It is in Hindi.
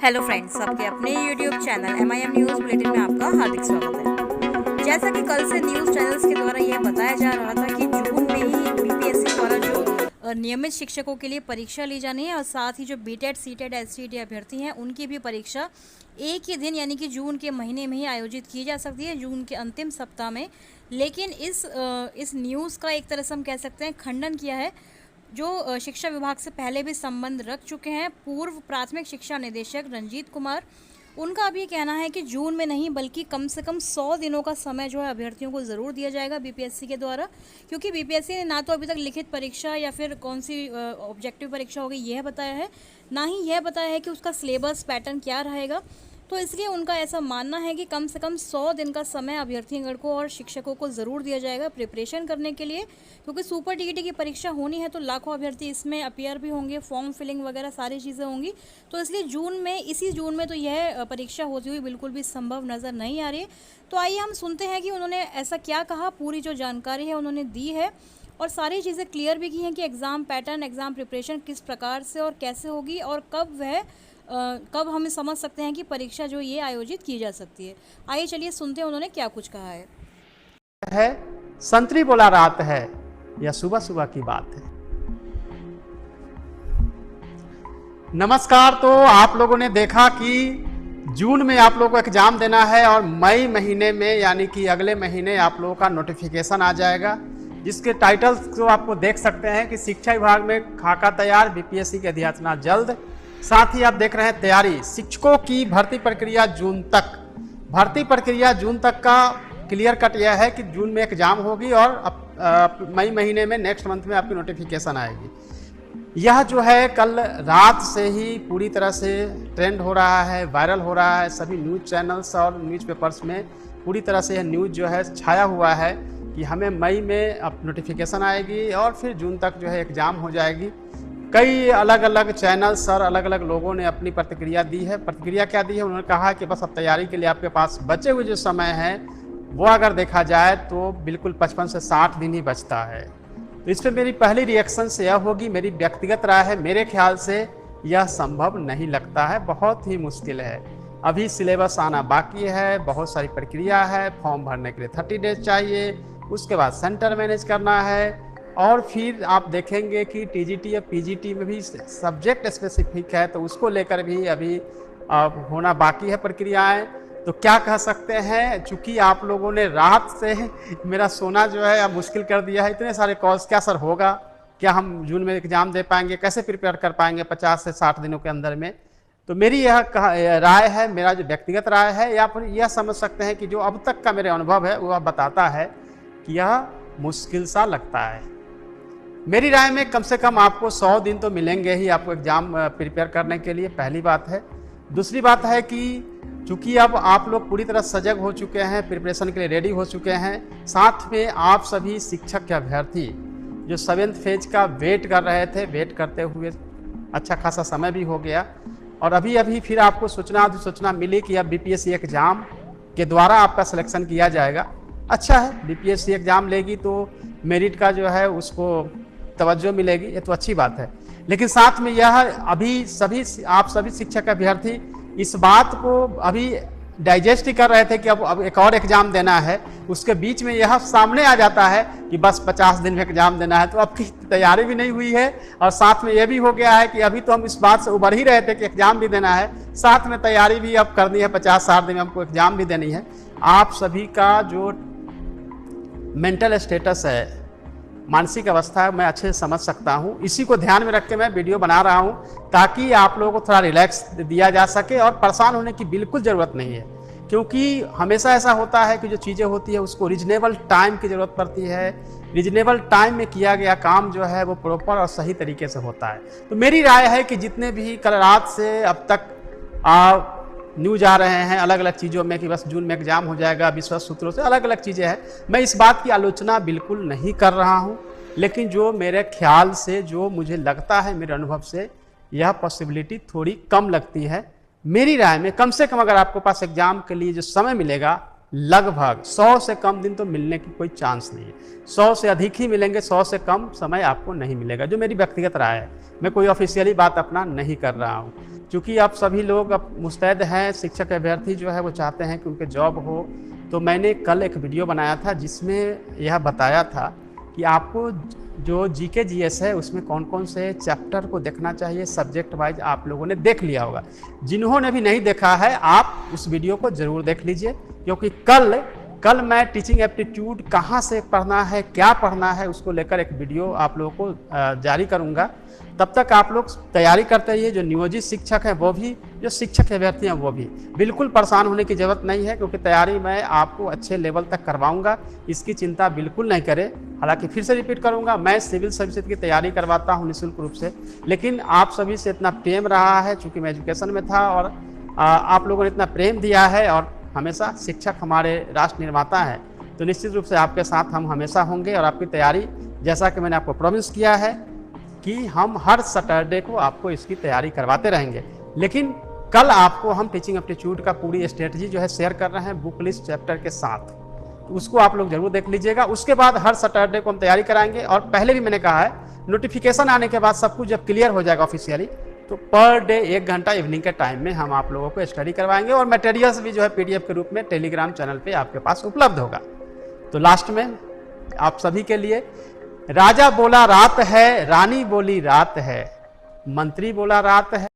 हेलो फ्रेंड्स, सबके अपने YouTube channel MIM news bulletin में आपका हार्दिक स्वागत है। जैसा कि कल से न्यूज़ चैनल्स के द्वारा यह बताया जा रहा था कि जून में ही BPSC द्वारा जो नियमित शिक्षकों के लिए परीक्षा ली जानी है और साथ ही जो BTET, CTET, STET अभ्यर्थी हैं उनकी भी परीक्षा एक ही दिन यानी कि जून के महीने में ही आयोजित की जा सकती है, जून के अंतिम सप्ताह में। लेकिन इस न्यूज़ का एक तरह से हम कह सकते हैं खंडन किया है जो शिक्षा विभाग से पहले भी संबंध रख चुके हैं पूर्व प्राथमिक शिक्षा निदेशक रंजीत कुमार। उनका भी कहना है कि जून में नहीं बल्कि कम से कम 100 दिनों का समय जो है अभ्यर्थियों को ज़रूर दिया जाएगा BPSC के द्वारा, क्योंकि BPSC ने ना तो अभी तक लिखित परीक्षा या फिर कौन सी ऑब्जेक्टिव परीक्षा होगी यह बताया है, ना ही यह बताया है कि उसका सिलेबस पैटर्न क्या रहेगा। तो इसलिए उनका ऐसा मानना है कि कम से कम 100 दिन का समय अभ्यर्थीगण को और शिक्षकों को ज़रूर दिया जाएगा प्रिपरेशन करने के लिए, क्योंकि सुपर टीईटी की परीक्षा होनी है तो लाखों अभ्यर्थी इसमें अपीयर भी होंगे, फॉर्म फिलिंग वगैरह सारी चीज़ें होंगी। तो इसलिए इसी जून में तो यह परीक्षा होती हुई बिल्कुल भी संभव नज़र नहीं आ रही है। तो आइए हम सुनते हैं कि उन्होंने ऐसा क्या कहा, पूरी जो जानकारी है उन्होंने दी है और सारी चीज़ें क्लियर भी की हैं कि एग्ज़ाम पैटर्न, एग्ज़ाम प्रिपरेशन किस प्रकार से और कैसे होगी और कब हम समझ सकते हैं कि परीक्षा जो ये आयोजित की जा सकती है। आइए चलिए सुनते हैं उन्होंने क्या कुछ कहा है। संतरी बोला रात है या सुबह सुबह की बात है। नमस्कार। तो आप लोगों ने देखा कि जून में आप लोगों को एग्जाम देना है और मई महीने में यानी कि अगले महीने आप लोगों का नोटिफिकेशन आ जाएगा, जिसके टाइटल को आपको देख सकते हैं कि शिक्षा विभाग में खाका तैयार, BPSC की अधिसूचना जल्द। साथ ही आप देख रहे हैं तैयारी शिक्षकों की भर्ती प्रक्रिया जून तक। भर्ती प्रक्रिया जून तक का क्लियर कट यह है कि जून में एग्जाम होगी और मई महीने में नेक्स्ट मंथ में आपकी नोटिफिकेशन आएगी। यह जो है कल रात से ही पूरी तरह से ट्रेंड हो रहा है, वायरल हो रहा है। सभी न्यूज़ चैनल्स और न्यूज़पेपर्स में पूरी तरह से यह न्यूज़ जो है छाया हुआ है कि हमें मई में अब नोटिफिकेशन आएगी और फिर जून तक जो है एग्ज़ाम हो जाएगी। कई अलग अलग चैनल्स और अलग अलग लोगों ने अपनी प्रतिक्रिया दी है। प्रतिक्रिया क्या दी है? उन्होंने कहा कि बस अब तैयारी के लिए आपके पास बचे हुए जो समय है वो अगर देखा जाए तो बिल्कुल 55 से 60 दिन ही बचता है। तो इस पर मेरी पहली रिएक्शन से यह होगी, मेरी व्यक्तिगत राय है, मेरे ख्याल से यह संभव नहीं लगता है, बहुत ही मुश्किल है। अभी सिलेबस आना बाकी है, बहुत सारी प्रक्रिया है, फॉर्म भरने के लिए 30 डेज चाहिए, उसके बाद सेंटर मैनेज करना है और फिर आप देखेंगे कि TGT या PGT में भी सब्जेक्ट स्पेसिफिक है तो उसको लेकर भी अभी होना बाकी है प्रक्रियाएं। तो क्या कह सकते हैं, चूंकि आप लोगों ने रात से मेरा सोना जो है अब मुश्किल कर दिया है। इतने सारे कॉल्स, क्या सर होगा, क्या हम जून में एग्जाम दे पाएंगे, कैसे प्रिपेयर कर पाएंगे 50 से 60 दिनों के अंदर में। तो मेरी यह राय है, मेरा जो व्यक्तिगत राय है, या फिर यह समझ सकते हैं कि जो अब तक का मेरे अनुभव है वह बताता है कि यह मुश्किल सा लगता है। मेरी राय में कम से कम आपको 100 दिन तो मिलेंगे ही आपको एग्जाम प्रिपेयर करने के लिए, पहली बात है। दूसरी बात है कि चूंकि अब आप लोग पूरी तरह सजग हो चुके हैं, प्रिपरेशन के लिए रेडी हो चुके हैं, साथ में आप सभी शिक्षक के अभ्यर्थी जो 7th फेज का वेट कर रहे थे, वेट करते हुए अच्छा खासा समय भी हो गया और अभी फिर आपको सूचना मिली कि अब BPSC एग्जाम के द्वारा आपका सिलेक्शन किया जाएगा। अच्छा है, BPSC एग्जाम लेगी तो मेरिट का जो है उसको तवज्जो मिलेगी, ये तो अच्छी बात है। लेकिन साथ में यह अभी आप सभी शिक्षक अभ्यर्थी इस बात को अभी डाइजेस्ट ही कर रहे थे कि अब एक और एग्जाम देना है, उसके बीच में यह सामने आ जाता है कि बस 50 दिन में एग्जाम देना है। तो अब की तैयारी भी नहीं हुई है और साथ में यह भी हो गया है कि अभी तो हम इस बात से उबर ही रहे थे कि एग्जाम भी देना है, साथ में तैयारी भी अब करनी है, 50-60 दिन में हमको एग्जाम भी देनी है। आप सभी का जो मेंटल स्टेटस है, मानसिक अवस्था, मैं अच्छे से समझ सकता हूँ। इसी को ध्यान में रख के मैं वीडियो बना रहा हूँ ताकि आप लोगों को थोड़ा रिलैक्स दिया जा सके और परेशान होने की बिल्कुल ज़रूरत नहीं है, क्योंकि हमेशा ऐसा होता है कि जो चीज़ें होती है उसको रीजनेबल टाइम की ज़रूरत पड़ती है। रीजनेबल टाइम में किया गया काम जो है वो प्रॉपर और सही तरीके से होता है। तो मेरी राय है कि जितने भी कल रात से अब तक न्यूज आ रहे हैं अलग अलग चीज़ों में कि बस जून में एग्जाम हो जाएगा, विश्वास सूत्रों से अलग अलग चीज़ें हैं, मैं इस बात की आलोचना बिल्कुल नहीं कर रहा हूं। लेकिन जो मेरे ख्याल से, जो मुझे लगता है, मेरे अनुभव से यह पॉसिबिलिटी थोड़ी कम लगती है। मेरी राय में कम से कम अगर आपके पास एग्जाम के लिए जो समय मिलेगा, लगभग 100 से कम दिन तो मिलने की कोई चांस नहीं है। 100 से अधिक ही मिलेंगे, 100 से कम समय आपको नहीं मिलेगा, जो मेरी व्यक्तिगत राय है। मैं कोई ऑफिशियली बात अपना नहीं कर रहा हूँ। चूँकि अब सभी लोग अब मुस्तैद हैं, शिक्षक अभ्यर्थी जो है वो चाहते हैं कि उनके जॉब हो, तो मैंने कल एक वीडियो बनाया था जिसमें यह बताया था कि आपको जो जीके जीएस है उसमें कौन कौन से चैप्टर को देखना चाहिए। सब्जेक्ट वाइज आप लोगों ने देख लिया होगा, जिन्होंने भी नहीं देखा है आप उस वीडियो को ज़रूर देख लीजिए, क्योंकि कल मैं टीचिंग एप्टीट्यूड कहाँ से पढ़ना है, क्या पढ़ना है, उसको लेकर एक वीडियो आप लोगों को जारी करूँगा। तब तक आप लोग तैयारी करते रहिए। जो नियोजित शिक्षक हैं वो भी, जो शिक्षक अभ्यर्थी हैं वो भी, बिल्कुल परेशान होने की ज़रूरत नहीं है, क्योंकि तैयारी मैं आपको अच्छे लेवल तक करवाऊंगा, इसकी चिंता बिल्कुल नहीं करें। हालांकि फिर से रिपीट करूंगा, मैं सिविल सर्विसेज की तैयारी करवाता हूं निःशुल्क रूप से, लेकिन आप सभी से इतना प्रेम रहा है, चूँकि मैं एजुकेशन में था और आप लोगों ने इतना प्रेम दिया है, और हमेशा शिक्षक हमारे राष्ट्र निर्माता हैं, तो निश्चित रूप से आपके साथ हम हमेशा होंगे। और आपकी तैयारी, जैसा कि मैंने आपको प्रॉमिस किया है कि हम हर सैटरडे को आपको इसकी तैयारी करवाते रहेंगे। लेकिन कल आपको हम टीचिंग एप्टीट्यूड का पूरी स्ट्रेटजी जो है शेयर कर रहे हैं बुक लिस्ट चैप्टर के साथ, तो उसको आप लोग जरूर देख लीजिएगा। उसके बाद हर सैटरडे को हम तैयारी कराएंगे, और पहले भी मैंने कहा है नोटिफिकेशन आने के बाद सब कुछ जब क्लियर हो जाएगा ऑफिशियली, तो पर डे 1 घंटा इवनिंग के टाइम में हम आप लोगों को स्टडी करवाएंगे, और मटेरियल्स भी जो है PDF के रूप में टेलीग्राम चैनल पे आपके पास उपलब्ध होगा। तो लास्ट में आप सभी के लिए, राजा बोला रात है, रानी बोली रात है, मंत्री बोला रात है,